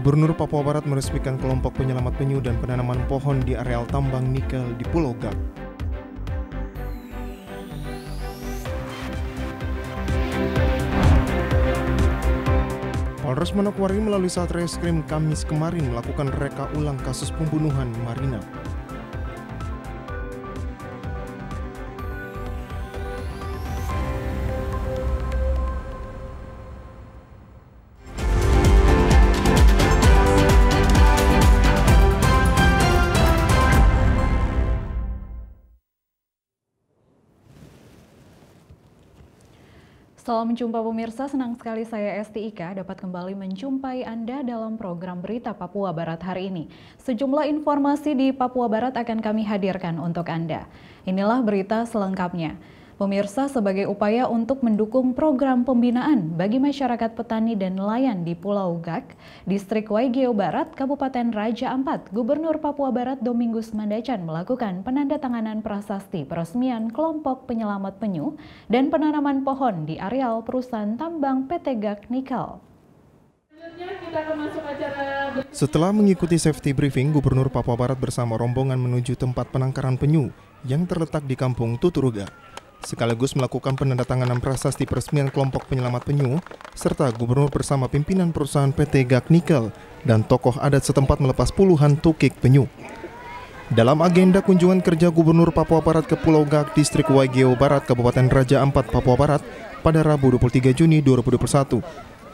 Gubernur Papua Barat meresmikan kelompok penyelamat penyu dan penanaman pohon di areal tambang nikel di Pulau Gak. Polres Manokwari melalui Satreskrim Kamis kemarin melakukan reka ulang kasus pembunuhan Marina. Salam jumpa pemirsa, senang sekali saya Esti Ika dapat kembali menjumpai Anda dalam program Berita Papua Barat hari ini. Sejumlah informasi di Papua Barat akan kami hadirkan untuk Anda. Inilah berita selengkapnya. Pemirsa, sebagai upaya untuk mendukung program pembinaan bagi masyarakat petani dan nelayan di Pulau Gak, Distrik Waigeo Barat, Kabupaten Raja Ampat, Gubernur Papua Barat Domingus Mandacan melakukan penandatanganan prasasti peresmian kelompok penyelamat penyu dan penanaman pohon di areal perusahaan tambang PT Gak Nikel. Setelah mengikuti safety briefing, Gubernur Papua Barat bersama rombongan menuju tempat penangkaran penyu yang terletak di Kampung Tuturuga, sekaligus melakukan penandatanganan prasasti peresmian kelompok penyelamat penyu, serta Gubernur bersama pimpinan perusahaan PT Gak Nikel dan tokoh adat setempat melepas puluhan tukik penyu. Dalam agenda kunjungan kerja Gubernur Papua Barat ke Pulau Gak, Distrik Waigeo Barat, Kabupaten Raja Ampat, Papua Barat, pada Rabu 23 Juni 2021,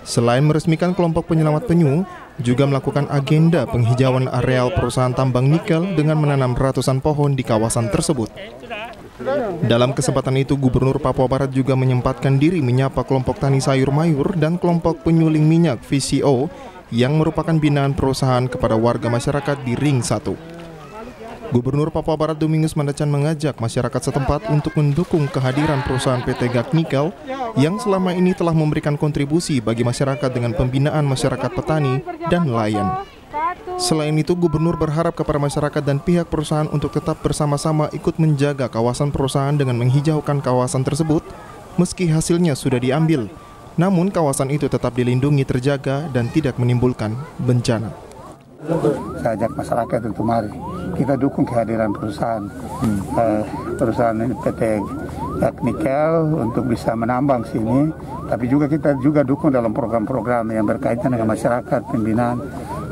selain meresmikan kelompok penyelamat penyu, juga melakukan agenda penghijauan areal perusahaan tambang nikel dengan menanam ratusan pohon di kawasan tersebut. Dalam kesempatan itu, Gubernur Papua Barat juga menyempatkan diri menyapa kelompok tani sayur mayur dan kelompok penyuling minyak VCO yang merupakan binaan perusahaan kepada warga masyarakat di Ring 1. Gubernur Papua Barat Domingus Mandacan mengajak masyarakat setempat untuk mendukung kehadiran perusahaan PT Gak Nikel yang selama ini telah memberikan kontribusi bagi masyarakat dengan pembinaan masyarakat petani dan nelayan. Selain itu, Gubernur berharap kepada masyarakat dan pihak perusahaan untuk tetap bersama-sama ikut menjaga kawasan perusahaan dengan menghijaukan kawasan tersebut, meski hasilnya sudah diambil. Namun kawasan itu tetap dilindungi, terjaga, dan tidak menimbulkan bencana. Saya ajak masyarakat untuk mari kita dukung kehadiran perusahaan PT Gak Nikel untuk bisa menambang sini, tapi juga kita dukung dalam program-program yang berkaitan dengan masyarakat, pembinaan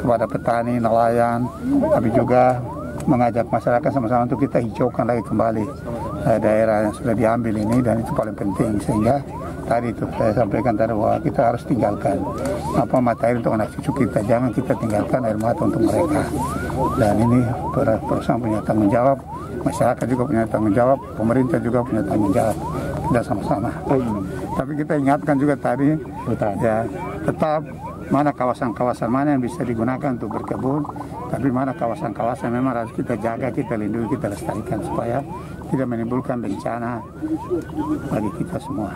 kepada petani, nelayan, tapi juga mengajak masyarakat sama-sama untuk kita hijaukan lagi kembali daerah yang sudah diambil ini, dan itu paling penting. Sehingga tadi itu saya sampaikan tadi bahwa kita harus tinggalkan matahari untuk anak cucu kita, jangan kita tinggalkan air mata untuk mereka. Dan ini perusahaan punya tanggung jawab, masyarakat juga punya tanggung jawab, pemerintah juga punya tanggung jawab, kita sama-sama. Tapi kita ingatkan juga tadi, ya tetap mana kawasan-kawasan mana yang bisa digunakan untuk berkebun, tapi mana kawasan-kawasan memang harus kita jaga, kita lindungi, kita lestarikan supaya tidak menimbulkan bencana bagi kita semua.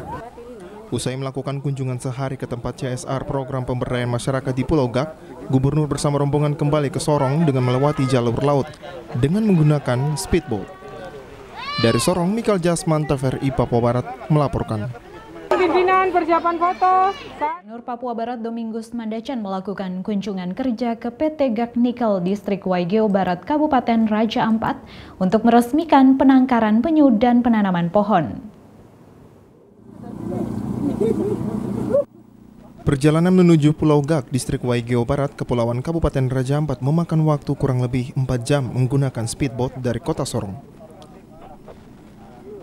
Usai melakukan kunjungan sehari ke tempat CSR program pemberdayaan masyarakat di Pulau Gak, Gubernur bersama rombongan kembali ke Sorong dengan melewati jalur laut dengan menggunakan speedboat. Dari Sorong, Mikael Jasman, TVRI Papua Barat melaporkan. Pimpinan persiapan foto. Gubernur Papua Barat Domingus Mandacan melakukan kunjungan kerja ke PT Gak Nikel Distrik Waigeo Barat Kabupaten Raja Ampat untuk meresmikan penangkaran penyu dan penanaman pohon. Perjalanan menuju Pulau Gak, Distrik Waigeo Barat, Kepulauan Kabupaten Raja Ampat memakan waktu kurang lebih 4 jam menggunakan speedboat dari kota Sorong.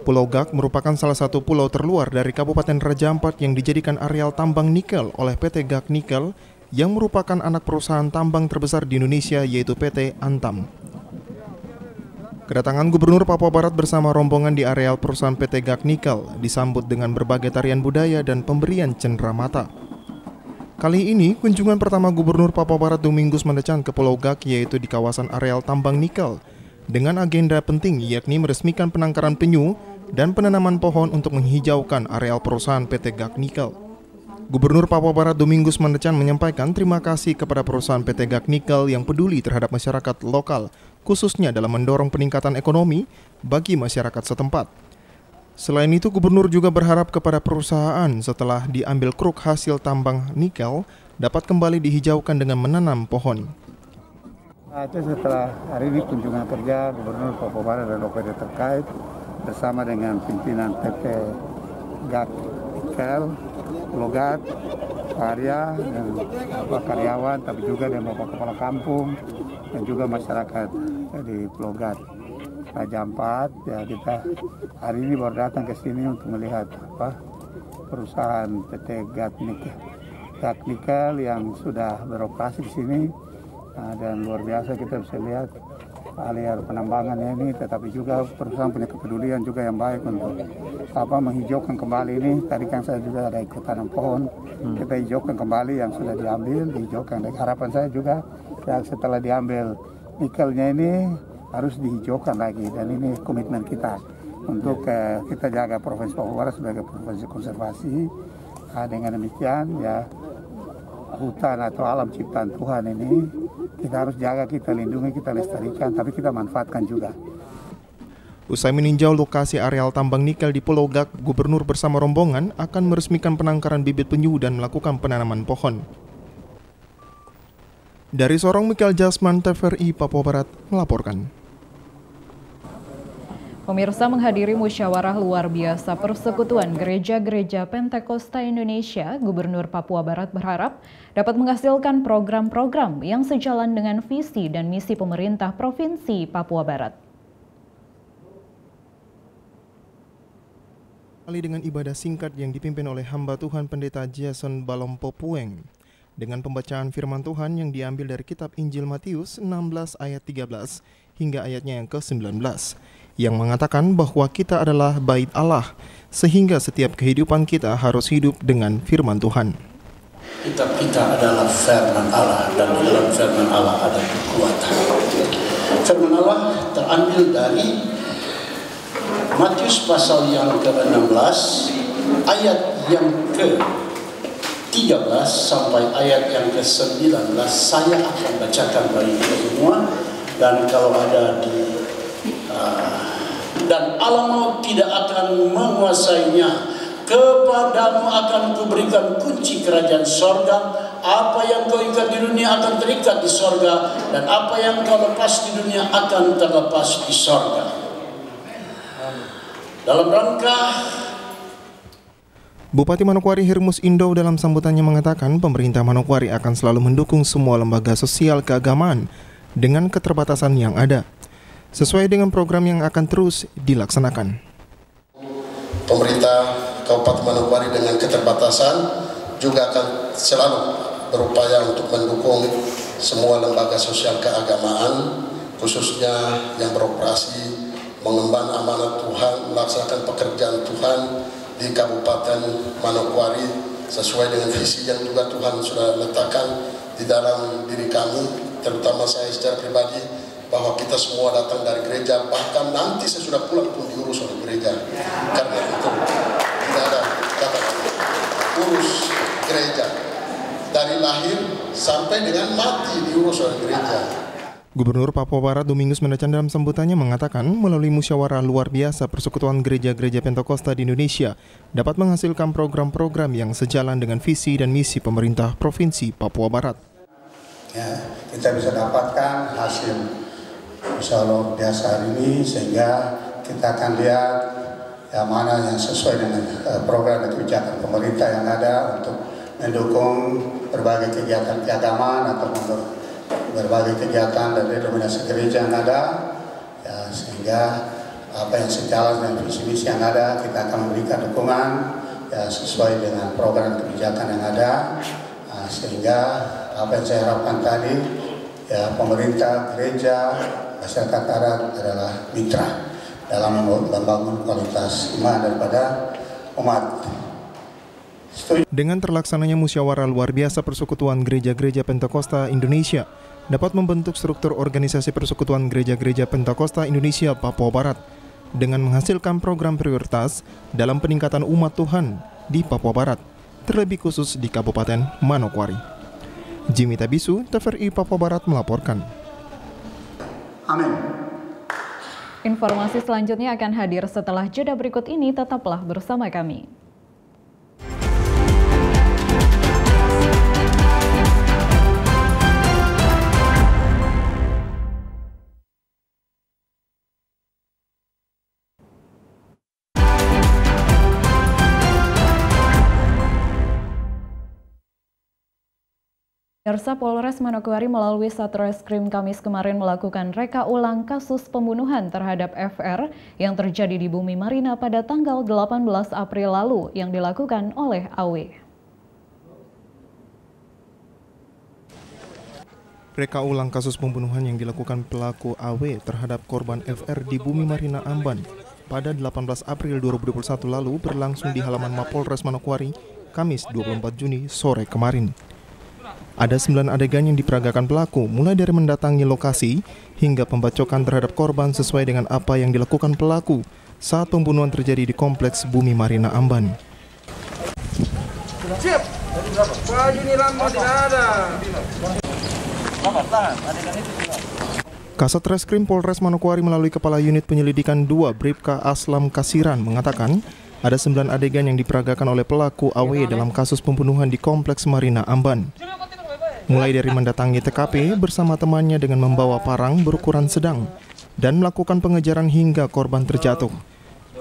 Pulau Gak merupakan salah satu pulau terluar dari Kabupaten Raja Ampat yang dijadikan areal tambang nikel oleh PT Gak Nikel yang merupakan anak perusahaan tambang terbesar di Indonesia, yaitu PT Antam. Kedatangan Gubernur Papua Barat bersama rombongan di areal perusahaan PT Gak Nikel disambut dengan berbagai tarian budaya dan pemberian cenderamata. Kali ini, kunjungan pertama Gubernur Papua Barat Domingus Mandacan ke Pulau Gak yaitu di kawasan areal tambang nikel, dengan agenda penting yakni meresmikan penangkaran penyu dan penanaman pohon untuk menghijaukan areal perusahaan PT Gak Nikel. Gubernur Papua Barat Domingus Mandacan menyampaikan terima kasih kepada perusahaan PT Gak Nikel yang peduli terhadap masyarakat lokal, khususnya dalam mendorong peningkatan ekonomi bagi masyarakat setempat. Selain itu, Gubernur juga berharap kepada perusahaan setelah diambil kruk hasil tambang nikel dapat kembali dihijaukan dengan menanam pohon. Itu setelah hari ini kunjungan kerja Gubernur Papua Barat dan OPD terkait bersama dengan pimpinan PT GAK Nikel, Logat, Arya, dan karyawan, tapi juga dengan Bapak Kepala Kampung dan juga masyarakat di Logat. Raja Ampat, ya kita hari ini baru datang ke sini untuk melihat perusahaan PT GAK Nikel yang sudah beroperasi di sini. Dan luar biasa kita bisa lihat alih penambangannya ini, tetapi juga perusahaan punya kepedulian juga yang baik untuk menghijaukan kembali ini. Tadi kan saya juga ada ikut tanam pohon, kita hijaukan kembali yang sudah diambil, dihijaukan. Dan harapan saya juga yang setelah diambil nikelnya ini harus dihijaukan lagi, dan ini komitmen kita untuk kita jaga Provinsi Papua Barat sebagai provinsi konservasi. Dengan demikian ya, hutan atau alam ciptaan Tuhan ini kita harus jaga, kita lindungi, kita lestarikan, tapi kita manfaatkan juga. Usai meninjau lokasi areal tambang nikel di Pulau Gak, Gubernur bersama rombongan akan meresmikan penangkaran bibit penyu dan melakukan penanaman pohon. Dari Sorong, Michael Jasman, TVRI Papua Barat melaporkan. Pemirsa, menghadiri musyawarah luar biasa Persekutuan Gereja-Gereja Pentakosta Indonesia, Gubernur Papua Barat berharap dapat menghasilkan program-program yang sejalan dengan visi dan misi pemerintah Provinsi Papua Barat. Kali dengan ibadah singkat yang dipimpin oleh hamba Tuhan Pendeta Jason Balompo Pueng, dengan pembacaan firman Tuhan yang diambil dari kitab Injil Matius 16 ayat 13 hingga ayatnya yang ke-19, yang mengatakan bahwa kita adalah bait Allah, sehingga setiap kehidupan kita harus hidup dengan firman Tuhan. Kitab kita adalah firman Allah, dan di dalam firman Allah ada kekuatan. Firman Allah terambil dari Matius pasal yang ke-16, ayat yang ke-13 sampai ayat yang ke-19. Saya akan bacakan bagi kita semua, dan kalau ada di dan alam maut tidak akan menguasainya. Kepadamu akan kuberikan kunci kerajaan sorga. Apa yang kau ikat di dunia akan terikat di sorga, dan apa yang kau lepas di dunia akan terlepas di sorga. Dalam rangka Bupati Manokwari Hermus Indo dalam sambutannya mengatakan pemerintah Manokwari akan selalu mendukung semua lembaga sosial keagamaan dengan keterbatasan yang ada, sesuai dengan program yang akan terus dilaksanakan. Pemerintah Kabupaten Manokwari dengan keterbatasan juga akan selalu berupaya untuk mendukung semua lembaga sosial keagamaan, khususnya yang beroperasi mengemban amanat Tuhan, melaksanakan pekerjaan Tuhan di Kabupaten Manokwari sesuai dengan visi yang juga Tuhan sudah letakkan di dalam diri kami, terutama saya secara pribadi, bahwa kita semua datang dari gereja, bahkan nanti sesudah pulang pun diurus oleh gereja. Karena itu tidak ada kata urus gereja, dari lahir sampai dengan mati diurus oleh gereja. Gubernur Papua Barat Domingus Mendacan dalam sambutannya mengatakan melalui musyawarah luar biasa Persekutuan Gereja-Gereja Pentakosta di Indonesia dapat menghasilkan program-program yang sejalan dengan visi dan misi pemerintah Provinsi Papua Barat. Ya, kita bisa dapatkan hasil musyawarah biasa hari ini, sehingga kita akan lihat mana yang sesuai dengan program dan kebijakan pemerintah yang ada untuk mendukung berbagai kegiatan keagamaan atau berbagai kegiatan dan denominasi gereja yang ada, ya, sehingga apa yang sejalan dengan visi misi yang ada kita akan memberikan dukungan ya, sesuai dengan program kebijakan yang ada, sehingga apa yang saya harapkan tadi ya, pemerintah, gereja, masyarakat adat adalah mitra dalam membangun kualitas iman daripada umat. Dengan terlaksananya musyawarah luar biasa Persekutuan Gereja-Gereja Pentakosta Indonesia dapat membentuk struktur organisasi Persekutuan Gereja-Gereja Pentakosta Indonesia Papua Barat dengan menghasilkan program prioritas dalam peningkatan umat Tuhan di Papua Barat, terlebih khusus di Kabupaten Manokwari. Jimmy Tabisu, TVRI Papua Barat melaporkan. Amin. Informasi selanjutnya akan hadir setelah jeda berikut ini, tetaplah bersama kami. Pemirsa, Polres Manokwari melalui Satreskrim Kamis kemarin melakukan reka ulang kasus pembunuhan terhadap FR yang terjadi di Bumi Marina pada tanggal 18 April lalu yang dilakukan oleh AW. Reka ulang kasus pembunuhan yang dilakukan pelaku AW terhadap korban FR di Bumi Marina Amban pada 18 April 2021 lalu berlangsung di halaman Mapolres Manokwari, Kamis 24 Juni sore kemarin. Ada 9 adegan yang diperagakan pelaku, mulai dari mendatangi lokasi hingga pembacokan terhadap korban sesuai dengan apa yang dilakukan pelaku saat pembunuhan terjadi di kompleks Bumi Marina Amban. Siap. Baju ini lama tidak ada. Kasat Reskrim Polres Manokwari melalui Kepala Unit Penyelidikan 2 Bribka Aslam Kasiran mengatakan ada 9 adegan yang diperagakan oleh pelaku AW dalam kasus pembunuhan di kompleks Marina Amban. Mulai dari mendatangi TKP bersama temannya dengan membawa parang berukuran sedang dan melakukan pengejaran hingga korban terjatuh.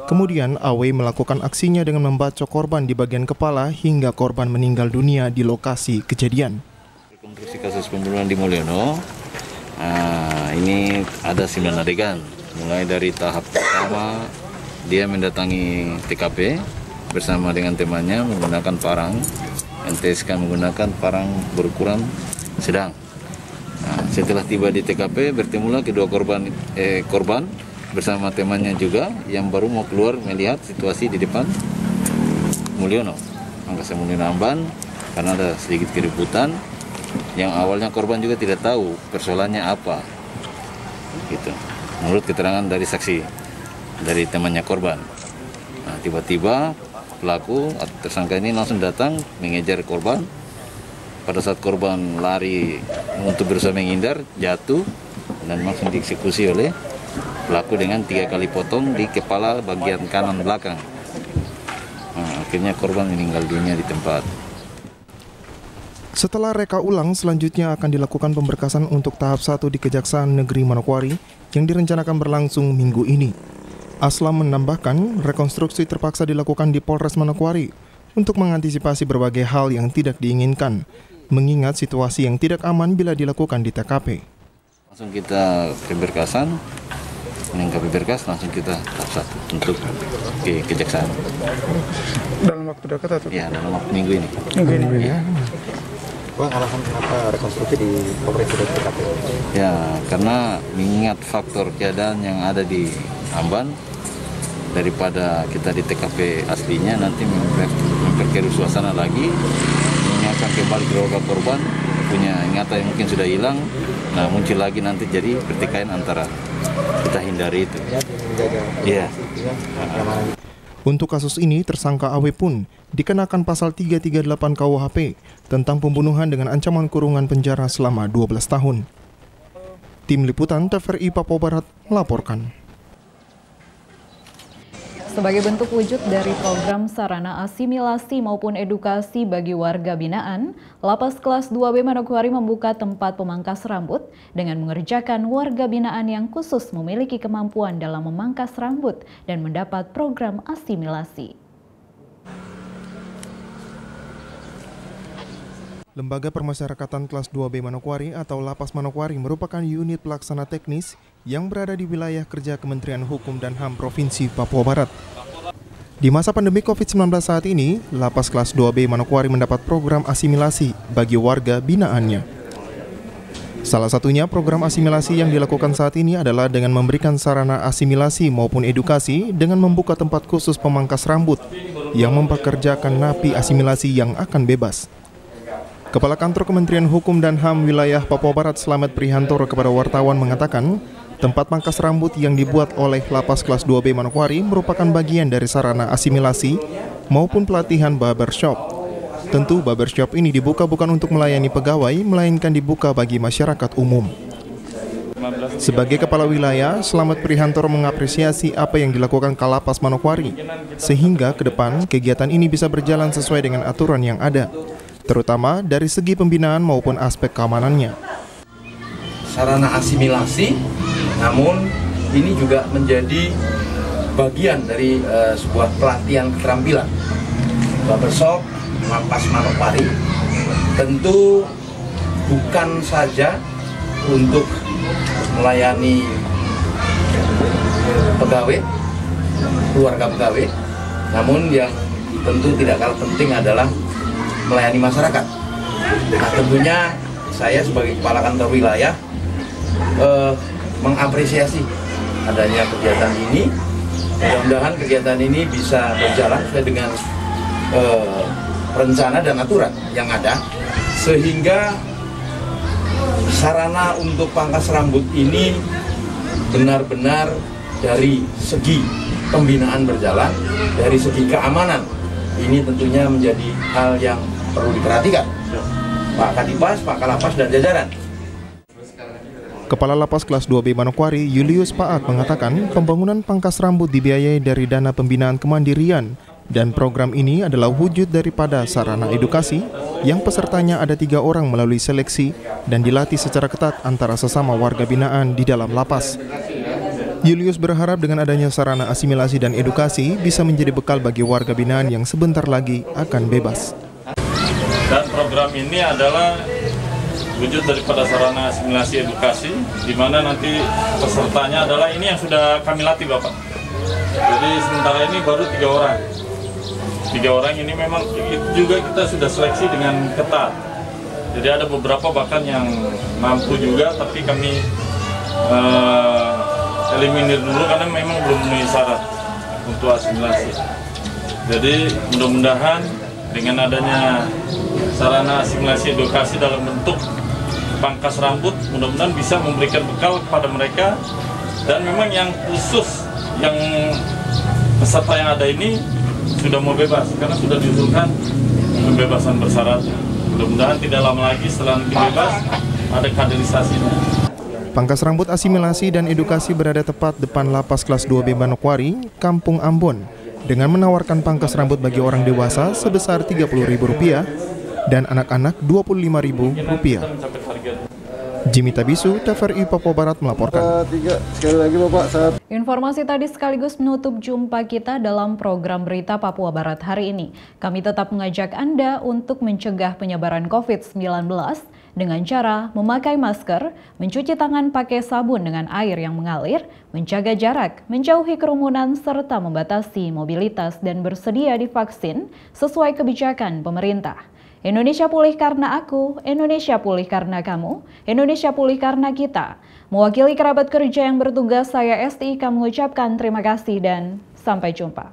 Kemudian AW melakukan aksinya dengan membacok korban di bagian kepala hingga korban meninggal dunia di lokasi kejadian. Rekonstruksi kasus pembunuhan di Mulyono, ini ada 9 adegan. Mulai dari tahap pertama, dia mendatangi TKP bersama dengan temannya menggunakan parang. NTSK menggunakan parang berukuran sedang. Setelah tiba di TKP, bertemulah kedua korban bersama temannya juga yang baru mau keluar melihat situasi di depan Mulyono, Angkasa Mulyono Amban, karena ada sedikit keributan yang awalnya korban juga tidak tahu persoalannya apa. Gitu. Menurut keterangan dari saksi dari temannya korban. Tiba-tiba pelaku atau tersangka ini langsung datang mengejar korban. Pada saat korban lari untuk berusaha menghindar, jatuh dan langsung dieksekusi oleh pelaku dengan 3 kali potong di kepala bagian kanan belakang. Akhirnya korban meninggal dunia di tempat. Setelah reka ulang, selanjutnya akan dilakukan pemberkasan untuk tahap 1 di Kejaksaan Negeri Manokwari yang direncanakan berlangsung minggu ini. Aslam menambahkan, rekonstruksi terpaksa dilakukan di Polres Manokwari untuk mengantisipasi berbagai hal yang tidak diinginkan, mengingat situasi yang tidak aman bila dilakukan di TKP. Langsung kita pemberkasan, menanggapi berkas langsung kita tahap 1 untuk Kejaksaan. Dalam waktu dekat atau? Ya, dalam waktu minggu ini. Minggu ini. Ya. Bang, alasan kenapa rekonstruksi di Polres TKP? Ya, karena mengingat faktor keadaan yang ada di Amban, daripada kita di TKP aslinya nanti memperkeruh suasana lagi, mengingatkan kembali keluarga korban, punya ingatan yang mungkin sudah hilang, nah muncul lagi nanti jadi pertikaian antara, kita hindari itu. Iya. Untuk kasus ini, tersangka AW pun dikenakan pasal 338 KUHP tentang pembunuhan dengan ancaman kurungan penjara selama 12 tahun. Tim Liputan TVRI Papua Barat melaporkan. Sebagai bentuk wujud dari program sarana asimilasi maupun edukasi bagi warga binaan, Lapas Kelas 2B Manokwari membuka tempat pemangkas rambut dengan mengerjakan warga binaan yang khusus memiliki kemampuan dalam memangkas rambut dan mendapat program asimilasi. Lembaga Permasyarakatan Kelas 2B Manokwari atau Lapas Manokwari merupakan unit pelaksana teknis yang berada di wilayah kerja Kementerian Hukum dan HAM Provinsi Papua Barat. Di masa pandemi COVID-19 saat ini, Lapas Kelas 2B Manokwari mendapat program asimilasi bagi warga binaannya. Salah satunya program asimilasi yang dilakukan saat ini adalah dengan memberikan sarana asimilasi maupun edukasi dengan membuka tempat khusus pemangkas rambut yang mempekerjakan napi asimilasi yang akan bebas. Kepala Kantor Kementerian Hukum dan HAM Wilayah Papua Barat Slamet Prihantoro kepada wartawan mengatakan, tempat pangkas rambut yang dibuat oleh Lapas Kelas 2B Manokwari merupakan bagian dari sarana asimilasi maupun pelatihan barbershop. Tentu barbershop ini dibuka bukan untuk melayani pegawai, melainkan dibuka bagi masyarakat umum. Sebagai Kepala Wilayah, Slamet Prihantoro mengapresiasi apa yang dilakukan Kalapas Manokwari, sehingga ke depan kegiatan ini bisa berjalan sesuai dengan aturan yang ada, terutama dari segi pembinaan maupun aspek keamanannya. Sarana asimilasi, namun ini juga menjadi bagian dari sebuah pelatihan keterampilan. Barbershop Lapas Manokwari tentu bukan saja untuk melayani pegawai, keluarga pegawai, namun yang tentu tidak kalah penting adalah melayani masyarakat. Nah, tentunya saya sebagai kepala kantor wilayah mengapresiasi adanya kegiatan ini. Mudah-mudahan kegiatan ini bisa berjalan sesuai dengan rencana dan aturan yang ada, sehingga sarana untuk pangkas rambut ini benar-benar dari segi pembinaan berjalan, dari segi keamanan. Ini tentunya menjadi hal yang perlu diperhatikan Pak Kadipas, Pak Kalapas, dan jajaran. Kepala Lapas Kelas 2B Manokwari, Julius Paat, mengatakan pembangunan pangkas rambut dibiayai dari dana pembinaan kemandirian dan program ini adalah wujud daripada sarana edukasi yang pesertanya ada 3 orang melalui seleksi dan dilatih secara ketat antara sesama warga binaan di dalam lapas. Julius berharap dengan adanya sarana asimilasi dan edukasi bisa menjadi bekal bagi warga binaan yang sebentar lagi akan bebas. Dan program ini adalah wujud daripada sarana asimilasi edukasi, di mana nanti pesertanya adalah ini yang sudah kami latih Bapak. Jadi sementara ini baru 3 orang. 3 orang ini memang juga kita sudah seleksi dengan ketat. Jadi ada beberapa bahkan yang mampu juga, tapi kami eliminir dulu karena memang belum memenuhi syarat untuk asimilasi. Jadi mudah-mudahan dengan adanya sarana asimilasi edukasi dalam bentuk pangkas rambut, mudah-mudahan bisa memberikan bekal kepada mereka. Dan memang yang khusus, yang peserta yang ada ini sudah mau bebas karena sudah diusulkan pembebasan bersyarat. Mudah-mudahan tidak lama lagi setelah nanti bebas ada kaderisasinya. Pangkas rambut asimilasi dan edukasi berada tepat depan Lapas Kelas 2B Manokwari, Kampung Ambon, dengan menawarkan pangkas rambut bagi orang dewasa sebesar Rp30.000 dan anak-anak Rp25.000. Jimmy Tabisu, TVRI Papua Barat melaporkan. Sekali lagi Bapak, Informasi tadi sekaligus menutup jumpa kita dalam program Berita Papua Barat hari ini. Kami tetap mengajak Anda untuk mencegah penyebaran COVID-19 dengan cara memakai masker, mencuci tangan pakai sabun dengan air yang mengalir, menjaga jarak, menjauhi kerumunan, serta membatasi mobilitas dan bersedia divaksin sesuai kebijakan pemerintah. Indonesia pulih karena aku, Indonesia pulih karena kamu, Indonesia pulih karena kita. Mewakili kerabat kerja yang bertugas, saya STIK mengucapkan terima kasih dan sampai jumpa.